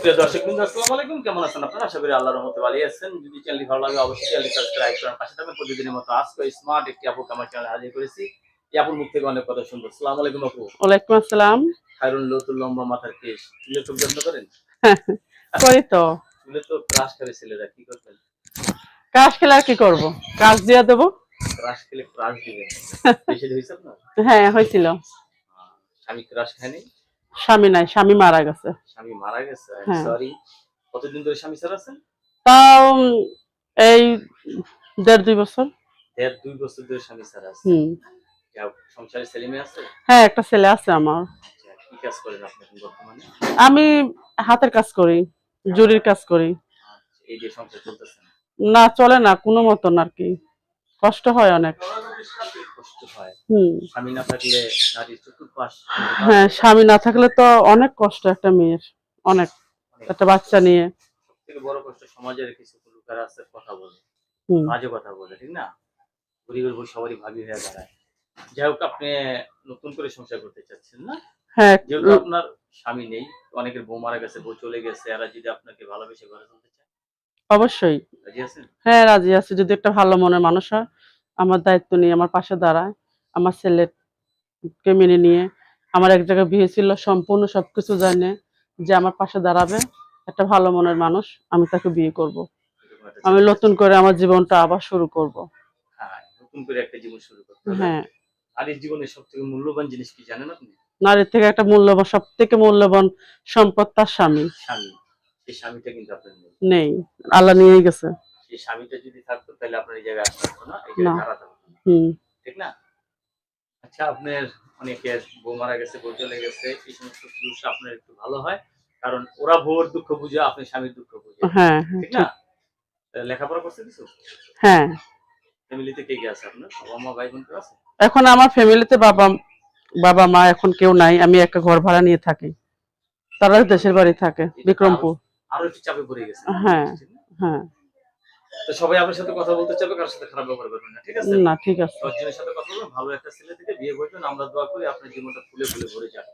প্রিয় দর্শকবৃন্দ, আসসালামু আলাইকুম। কেমন আছেন আপনারা? আশা করি আল্লাহর রহমতে ভালো আছেন। যদি চ্যানেলটি ভালো লাগে অবশ্যই চ্যানেলটি সাবস্ক্রাইব করেন, পাশে থাকবেন। প্রতিদিনের মতো আজকে স্মার্ট একটি আপুকে আমার চ্যানেলে হাজির করেছি। এই আপুর মুখ থেকে অনেক কথা শুনবো। আসসালামু আলাইকুম আপু। ওয়ালাইকুম আসসালাম। খায়রুল লতুল লম্বা মাথার কেশ। চুলে খুব যত্ন করেন? করি তো। চুলে তো ক্রাশ করে ছেলেরা, কি করবেন? কাজ খেলে আর কি করবো, কাজ দিয়ে দেবো। ক্রাশ খেলে ক্রাশ দিবেন? বেশি হয়েছে আপনার? হ্যাঁ, হয়েছিল। স্বামী ক্রাশ খায়নি? স্বামী নাই, স্বামী মারা গেছে। স্বামী মারা গেছে? হ্যাঁ। সরি। কতদিন ধরে স্বামী ছাড়া আছেন? তাও এই 1.5-2 বছর। 1.5-2 বছর ধরে স্বামী ছাড়া আছে। হুম। সংসারে ছেলে মেয়ে আছে? হ্যাঁ, একটা ছেলে আছে আমার। কি কাজ করেন আপনি এখন বর্তমানে? আমি হাতের কাজ করি, জরির কাজ করি। এই যে সংসার চলতেছে না, চলে না কোনো মতন আর কি, কষ্ট হয় অনেক। কষ্ট হয়। হুম। স্বামী না থাকলে নারীর চতুর্পাশ। হ্যাঁ, স্বামী না থাকলে তো অনেক কষ্ট একটা মেয়ের, অনেক। একটা বাচ্চা নিয়ে সবথেকে বড় কষ্ট সমাজের কিছু লোকের আছে, কথা বলে, বাজে কথা বলে, ঠিক না? গরিবের বউ সবারই ভাবি হয়ে দাঁড়ায়। যাই হোক, আপনি নতুন করে সংসার করতে চাচ্ছেন না? হ্যাঁ। যেহেতু আপনার স্বামী নেই, অনেকের বউ মারা গেছে, বউ চলে গেছে, এরা যদি আপনাকে ভালোবেসে ঘরে তুলতে চায়, অবশ্যই রাজি আছেন? হ্যাঁ, রাজি আছি। যদি একটা ভালো মনের মানুষ হয়, আমার দায়িত্ব নিয়ে আমার পাশে দাঁড়ায়, আমার ছেলেকে মেনে নিয়ে, আমার এক জায়গায় বিয়ে ছিল, সম্পূর্ণ সবকিছু জানে, যে আমার পাশে দাঁড়াবে একটা ভালো মনের মানুষ, আমি তাকে বিয়ে করব। আমি নতুন করে আমার জীবনটা আবার শুরু করব। হ্যাঁ, নতুন করে একটা জীবন শুরু করতে হবে। হ্যাঁ। নারীর জীবনের সবথেকে মূল্যবান জিনিস কি জানেন আপনি? নারীর থেকে একটা মূল্যবান, সব থেকে মূল্যবান সম্পদ তার স্বামী। স্বামী। সেই স্বামীটা কিন্তু আপনার নেই। নেই, আল্লাহ নিয়েই গেছে। সেই স্বামীটা যদি থাকতো তাহলে আপনার এই জায়গায় আসতে হতো না, এই জায়গায় দাঁড়াতে হতো না। হুম। ঠিক না? আচ্ছা, আপনার অনেকের বউ মারা গেছে, বউ চলে গেছে, এই সমস্ত পুরুষ আপনার একটু ভালো হয়, কারণ ওরা বউর দুঃখ বুঝে, আপনি স্বামীর দুঃখ বুঝে। হ্যাঁ, ঠিক না? লেখাপড়া করছে কিছু? হ্যাঁ। ফ্যামিলিতে কে কে আছে আপনার? বাবা মা ভাই বোন কেউ আছে? এখন আমার ফ্যামিলিতে বাবা বাবা মা এখন কেউ নাই, আমি একটা ঘর ভাড়া নিয়ে থাকি। তারা দেশের বাড়ি থাকে বিক্রমপুর। আরো একটু চাপে পড়ে গেছে। হ্যাঁ, হ্যাঁ। তো সবাই আপনার সাথে কথা বলতে চাইবে, কারোর সাথে খারাপ ব্যবহার করবেন না, ঠিক আছে? না, ঠিক আছে। 10 জনের সাথে কথা বলবেন, ভালো একটা ছেলে থেকে বিয়ে করবেন। আমরা দোয়া করি আপনার জীবনটা ফুলে ফুলে ভরে যাক।